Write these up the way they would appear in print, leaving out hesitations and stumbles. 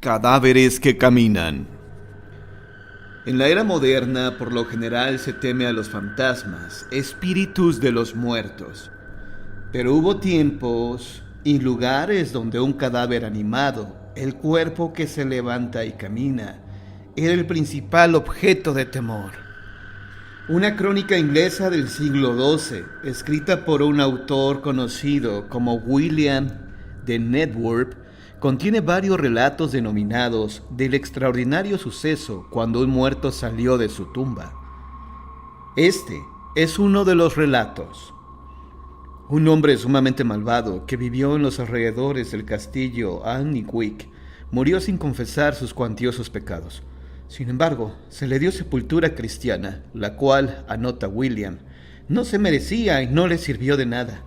Cadáveres que caminan. En la era moderna, por lo general se teme a los fantasmas, espíritus de los muertos. Pero hubo tiempos y lugares donde un cadáver animado, el cuerpo que se levanta y camina, era el principal objeto de temor. Una crónica inglesa del siglo XII, escrita por un autor conocido como William de Networth, contiene varios relatos denominados del extraordinario suceso cuando un muerto salió de su tumba. Este es uno de los relatos. Un hombre sumamente malvado que vivió en los alrededores del castillo Alnwick murió sin confesar sus cuantiosos pecados. Sin embargo, se le dio sepultura cristiana, la cual, anota William, no se merecía y no le sirvió de nada.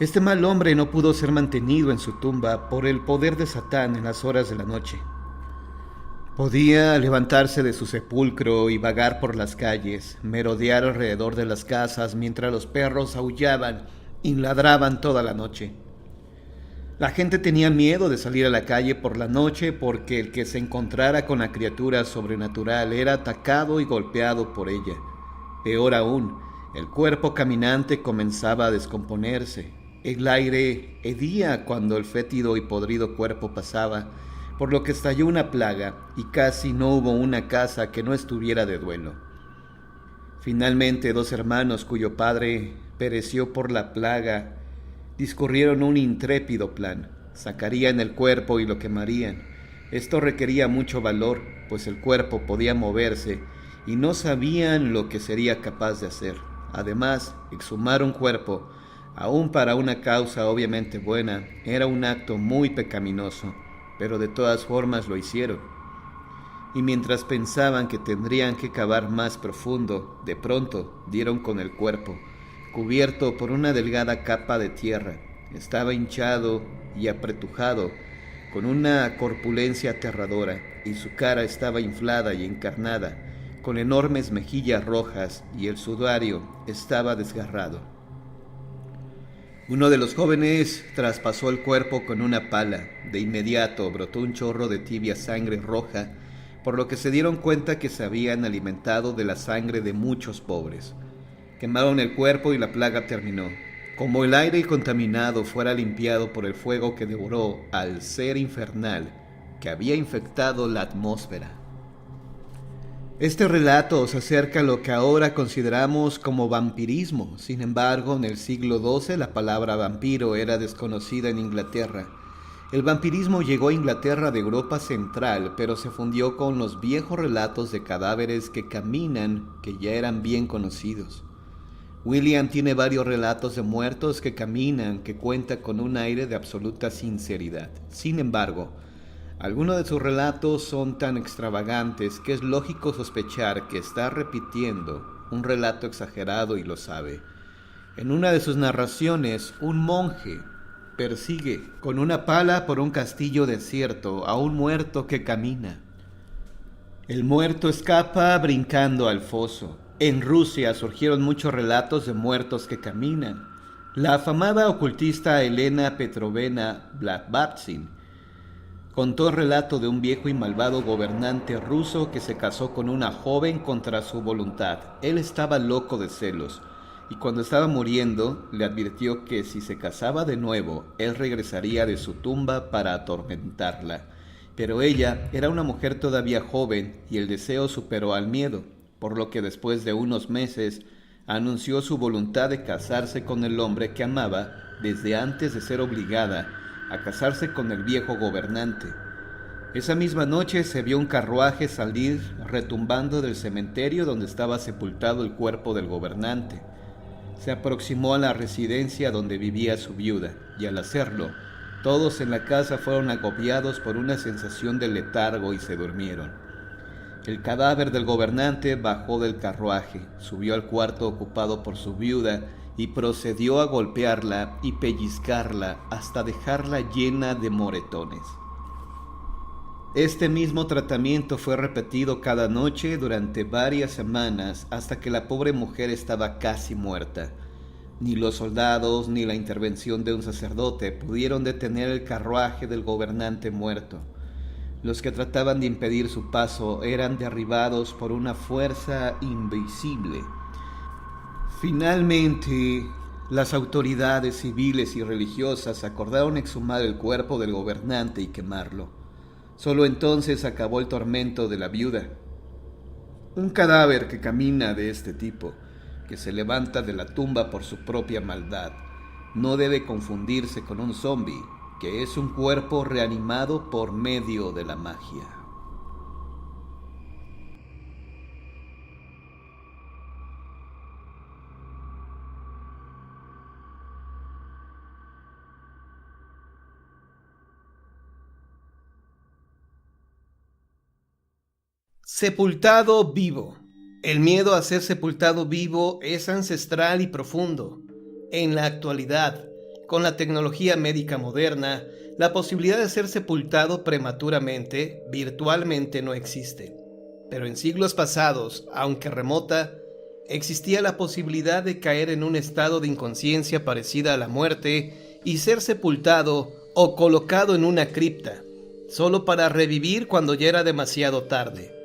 Este mal hombre no pudo ser mantenido en su tumba por el poder de Satán en las horas de la noche. Podía levantarse de su sepulcro y vagar por las calles, merodear alrededor de las casas mientras los perros aullaban y ladraban toda la noche. La gente tenía miedo de salir a la calle por la noche porque el que se encontrara con la criatura sobrenatural era atacado y golpeado por ella. Peor aún, el cuerpo caminante comenzaba a descomponerse. El aire hedía cuando el fétido y podrido cuerpo pasaba, por lo que estalló una plaga y casi no hubo una casa que no estuviera de duelo. Finalmente, dos hermanos cuyo padre pereció por la plaga discurrieron un intrépido plan. Sacarían el cuerpo y lo quemarían. Esto requería mucho valor, pues el cuerpo podía moverse y no sabían lo que sería capaz de hacer. Además, exhumar un cuerpo, aún para una causa obviamente buena, era un acto muy pecaminoso, pero de todas formas lo hicieron. Y mientras pensaban que tendrían que cavar más profundo, de pronto dieron con el cuerpo, cubierto por una delgada capa de tierra. Estaba hinchado y apretujado, con una corpulencia aterradora, y su cara estaba inflada y encarnada, con enormes mejillas rojas, y el sudario estaba desgarrado. Uno de los jóvenes traspasó el cuerpo con una pala. De inmediato brotó un chorro de tibia sangre roja, por lo que se dieron cuenta que se habían alimentado de la sangre de muchos pobres. Quemaron el cuerpo y la plaga terminó. Como el aire contaminado fuera limpiado por el fuego que devoró al ser infernal que había infectado la atmósfera. Este relato se acerca a lo que ahora consideramos como vampirismo. Sin embargo, en el siglo XII la palabra vampiro era desconocida en Inglaterra. El vampirismo llegó a Inglaterra de Europa Central, pero se fundió con los viejos relatos de cadáveres que caminan, que ya eran bien conocidos. William tiene varios relatos de muertos que caminan, que cuenta con un aire de absoluta sinceridad. Sin embargo, algunos de sus relatos son tan extravagantes que es lógico sospechar que está repitiendo un relato exagerado y lo sabe. En una de sus narraciones, un monje persigue con una pala por un castillo desierto a un muerto que camina. El muerto escapa brincando al foso. En Rusia surgieron muchos relatos de muertos que caminan. La afamada ocultista Elena Petrovna Blavatsky contó el relato de un viejo y malvado gobernante ruso que se casó con una joven contra su voluntad. Él estaba loco de celos, y cuando estaba muriendo le advirtió que si se casaba de nuevo, él regresaría de su tumba para atormentarla. Pero ella era una mujer todavía joven y el deseo superó al miedo, por lo que después de unos meses anunció su voluntad de casarse con el hombre que amaba desde antes de ser obligada a casarse con el viejo gobernante. Esa misma noche se vio un carruaje salir retumbando del cementerio donde estaba sepultado el cuerpo del gobernante. Se aproximó a la residencia donde vivía su viuda, y al hacerlo, todos en la casa fueron agobiados por una sensación de letargo y se durmieron. El cadáver del gobernante bajó del carruaje, subió al cuarto ocupado por su viuda y procedió a golpearla y pellizcarla hasta dejarla llena de moretones. Este mismo tratamiento fue repetido cada noche durante varias semanas hasta que la pobre mujer estaba casi muerta. Ni los soldados ni la intervención de un sacerdote pudieron detener el carruaje del gobernante muerto. Los que trataban de impedir su paso eran derribados por una fuerza invisible. Finalmente, las autoridades civiles y religiosas acordaron exhumar el cuerpo del gobernante y quemarlo. Solo entonces acabó el tormento de la viuda. Un cadáver que camina de este tipo, que se levanta de la tumba por su propia maldad, no debe confundirse con un zombi, que es un cuerpo reanimado por medio de la magia. Sepultado vivo. El miedo a ser sepultado vivo es ancestral y profundo. En la actualidad, con la tecnología médica moderna, la posibilidad de ser sepultado prematuramente, virtualmente no existe. Pero en siglos pasados, aunque remota, existía la posibilidad de caer en un estado de inconsciencia parecida a la muerte y ser sepultado o colocado en una cripta, solo para revivir cuando ya era demasiado tarde.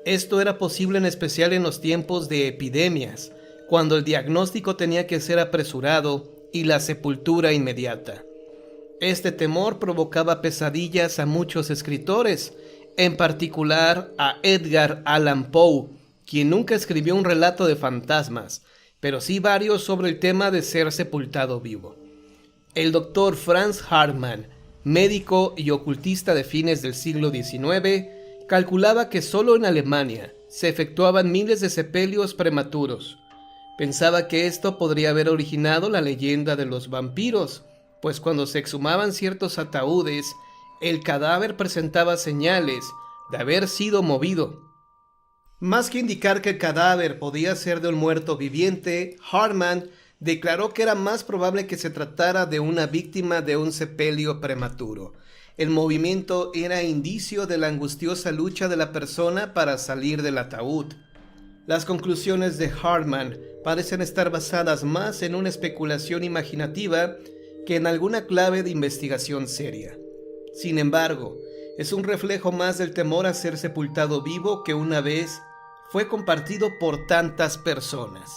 Esto era posible en especial en los tiempos de epidemias, cuando el diagnóstico tenía que ser apresurado y la sepultura inmediata. Este temor provocaba pesadillas a muchos escritores, en particular a Edgar Allan Poe, quien nunca escribió un relato de fantasmas, pero sí varios sobre el tema de ser sepultado vivo. El doctor Franz Hartmann, médico y ocultista de fines del siglo XIX, calculaba que solo en Alemania se efectuaban miles de sepelios prematuros. Pensaba que esto podría haber originado la leyenda de los vampiros, pues cuando se exhumaban ciertos ataúdes, el cadáver presentaba señales de haber sido movido. Más que indicar que el cadáver podía ser de un muerto viviente, Hartmann declaró que era más probable que se tratara de una víctima de un sepelio prematuro. El movimiento era indicio de la angustiosa lucha de la persona para salir del ataúd. Las conclusiones de Hartmann parecen estar basadas más en una especulación imaginativa que en alguna clave de investigación seria. Sin embargo, es un reflejo más del temor a ser sepultado vivo que una vez fue compartido por tantas personas.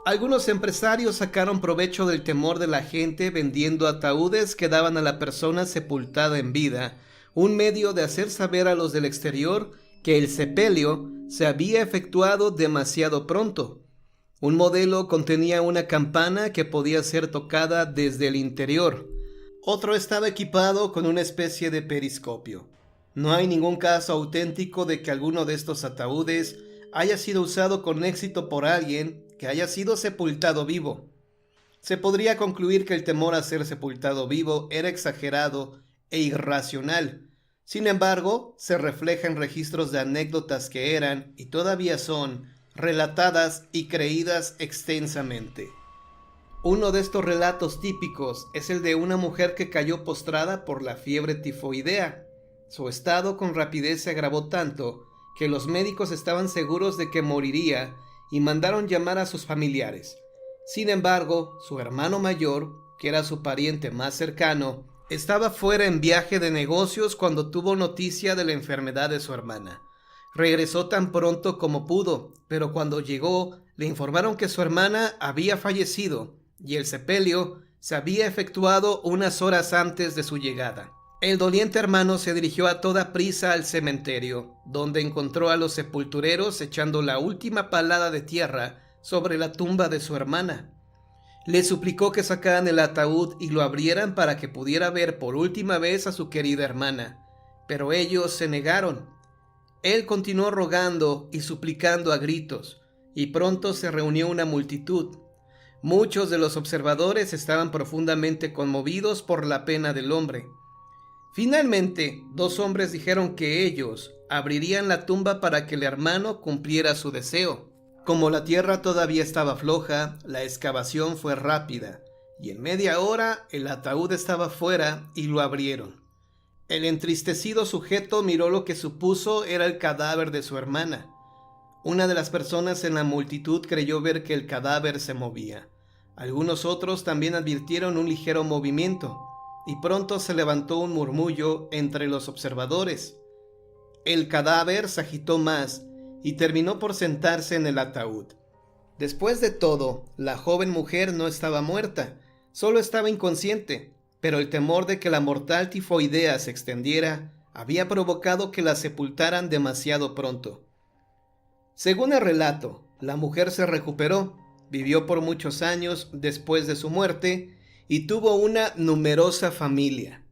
Algunos empresarios sacaron provecho del temor de la gente vendiendo ataúdes que daban a la persona sepultada en vida, un medio de hacer saber a los del exterior que el sepelio se había efectuado demasiado pronto. Un modelo contenía una campana que podía ser tocada desde el interior. Otro estaba equipado con una especie de periscopio. No hay ningún caso auténtico de que alguno de estos ataúdes haya sido usado con éxito por alguien que haya sido sepultado vivo. Se podría concluir que el temor a ser sepultado vivo era exagerado e irracional. Sin embargo, se refleja en registros de anécdotas que eran, y todavía son, relatadas y creídas extensamente. Uno de estos relatos típicos es el de una mujer que cayó postrada por la fiebre tifoidea. Su estado con rapidez se agravó tanto que los médicos estaban seguros de que moriría y mandaron llamar a sus familiares. Sin embargo, su hermano mayor, que era su pariente más cercano, estaba fuera en viaje de negocios cuando tuvo noticia de la enfermedad de su hermana. Regresó tan pronto como pudo, pero cuando llegó le informaron que su hermana había fallecido y el sepelio se había efectuado unas horas antes de su llegada. El doliente hermano se dirigió a toda prisa al cementerio, donde encontró a los sepultureros echando la última palada de tierra sobre la tumba de su hermana. Le suplicó que sacaran el ataúd y lo abrieran para que pudiera ver por última vez a su querida hermana, pero ellos se negaron. Él continuó rogando y suplicando a gritos, y pronto se reunió una multitud. Muchos de los observadores estaban profundamente conmovidos por la pena del hombre. Finalmente, 2 hombres dijeron que ellos abrirían la tumba para que el hermano cumpliera su deseo. Como la tierra todavía estaba floja, la excavación fue rápida, y en media hora el ataúd estaba fuera y lo abrieron. El entristecido sujeto miró lo que supuso era el cadáver de su hermana. Una de las personas en la multitud creyó ver que el cadáver se movía. Algunos otros también advirtieron un ligero movimiento. y pronto se levantó un murmullo entre los observadores. El cadáver se agitó más y terminó por sentarse en el ataúd. Después de todo, la joven mujer no estaba muerta, solo estaba inconsciente, pero el temor de que la mortal tifoidea se extendiera había provocado que la sepultaran demasiado pronto. Según el relato, la mujer se recuperó, vivió por muchos años después de su muerte y tuvo una numerosa familia.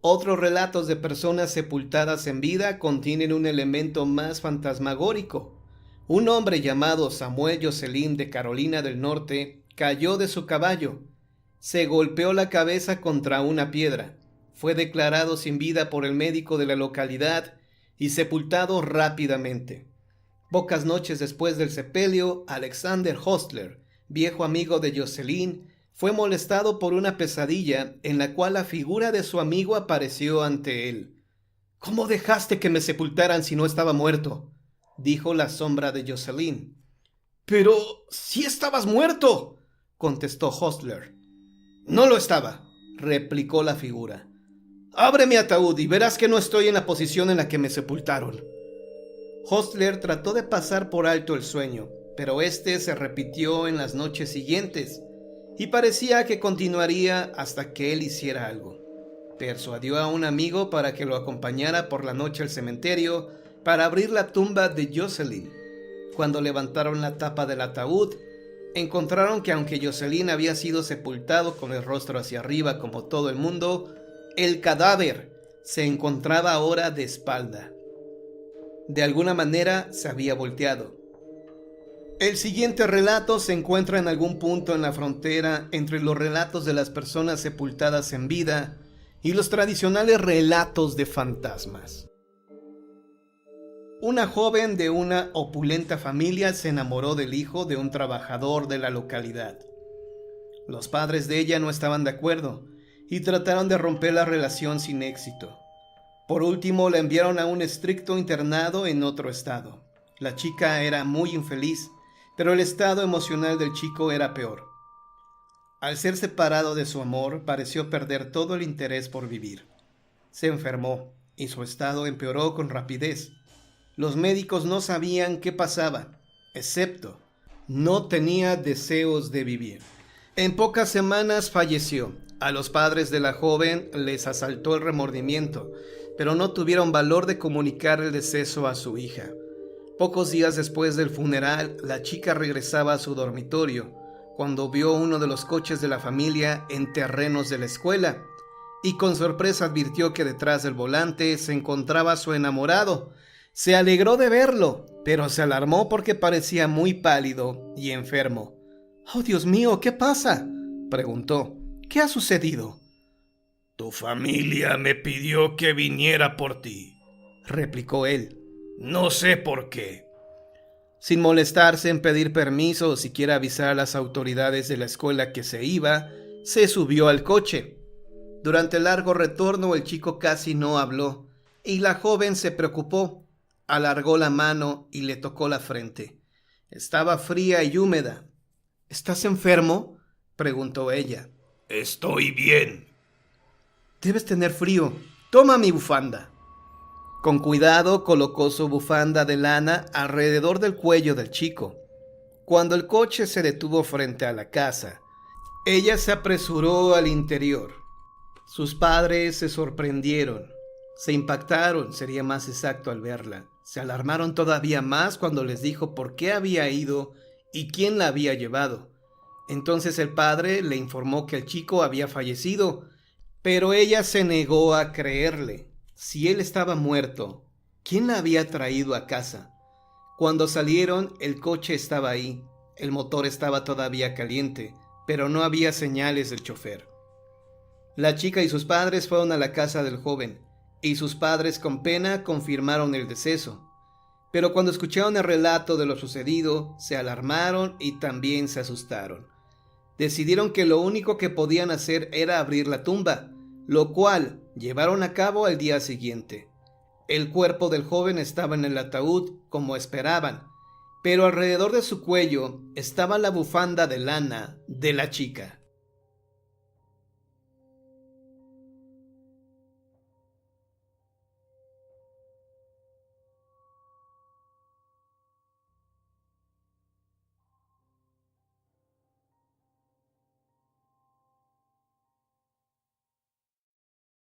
Otros relatos de personas sepultadas en vida contienen un elemento más fantasmagórico. Un hombre llamado Samuel Jocelyn de Carolina del Norte cayó de su caballo, se golpeó la cabeza contra una piedra, fue declarado sin vida por el médico de la localidad y sepultado rápidamente. Pocas noches después del sepelio, Alexander Hostler, viejo amigo de Jocelyn, fue molestado por una pesadilla en la cual la figura de su amigo apareció ante él. «¿Cómo dejaste que me sepultaran si no estaba muerto?», dijo la sombra de Jocelyn. «Pero sí estabas muerto», contestó Hostler. «No lo estaba», replicó la figura. «Abre mi ataúd y verás que no estoy en la posición en la que me sepultaron». Hostler trató de pasar por alto el sueño, pero este se repitió en las noches siguientes y parecía que continuaría hasta que él hiciera algo. Persuadió a un amigo para que lo acompañara por la noche al cementerio para abrir la tumba de Jocelyn. Cuando levantaron la tapa del ataúd, encontraron que aunque Jocelyn había sido sepultado con el rostro hacia arriba como todo el mundo, el cadáver se encontraba ahora de espalda. De alguna manera se había volteado. El siguiente relato se encuentra en algún punto en la frontera entre los relatos de las personas sepultadas en vida y los tradicionales relatos de fantasmas. Una joven de una opulenta familia se enamoró del hijo de un trabajador de la localidad. Los padres de ella no estaban de acuerdo y trataron de romper la relación sin éxito. Por último, la enviaron a un estricto internado en otro estado. La chica era muy infeliz, pero el estado emocional del chico era peor. Al ser separado de su amor, pareció perder todo el interés por vivir. Se enfermó y su estado empeoró con rapidez. Los médicos no sabían qué pasaba, excepto no tenía deseos de vivir. En pocas semanas falleció. A los padres de la joven les asaltó el remordimiento, pero no tuvieron valor de comunicar el deceso a su hija. Pocos días después del funeral, la chica regresaba a su dormitorio cuando vio uno de los coches de la familia en terrenos de la escuela y con sorpresa advirtió que detrás del volante se encontraba su enamorado. Se alegró de verlo, pero se alarmó porque parecía muy pálido y enfermo. «Oh, Dios mío, ¿qué pasa?», preguntó. «¿Qué ha sucedido?». «Tu familia me pidió que viniera por ti», replicó él. «No sé por qué». Sin molestarse en pedir permiso o siquiera avisar a las autoridades de la escuela que se iba, se subió al coche. Durante el largo retorno el chico casi no habló y la joven se preocupó. Alargó la mano y le tocó la frente. Estaba fría y húmeda. «¿Estás enfermo?», preguntó ella. «Estoy bien». «Debes tener frío. Toma mi bufanda». Con cuidado colocó su bufanda de lana alrededor del cuello del chico. Cuando el coche se detuvo frente a la casa, ella se apresuró al interior. Sus padres se sorprendieron. Se impactaron, sería más exacto al verla. Se alarmaron todavía más cuando les dijo por qué había ido y quién la había llevado. Entonces el padre le informó que el chico había fallecido, pero ella se negó a creerle. Si él estaba muerto, ¿quién la había traído a casa? Cuando salieron, el coche estaba ahí. El motor estaba todavía caliente, pero no había señales del chofer. La chica y sus padres fueron a la casa del joven, y sus padres con pena confirmaron el deceso. Pero cuando escucharon el relato de lo sucedido, se alarmaron y también se asustaron. Decidieron que lo único que podían hacer era abrir la tumba, lo cual llevaron a cabo al día siguiente. El cuerpo del joven estaba en el ataúd como esperaban, pero alrededor de su cuello estaba la bufanda de lana de la chica.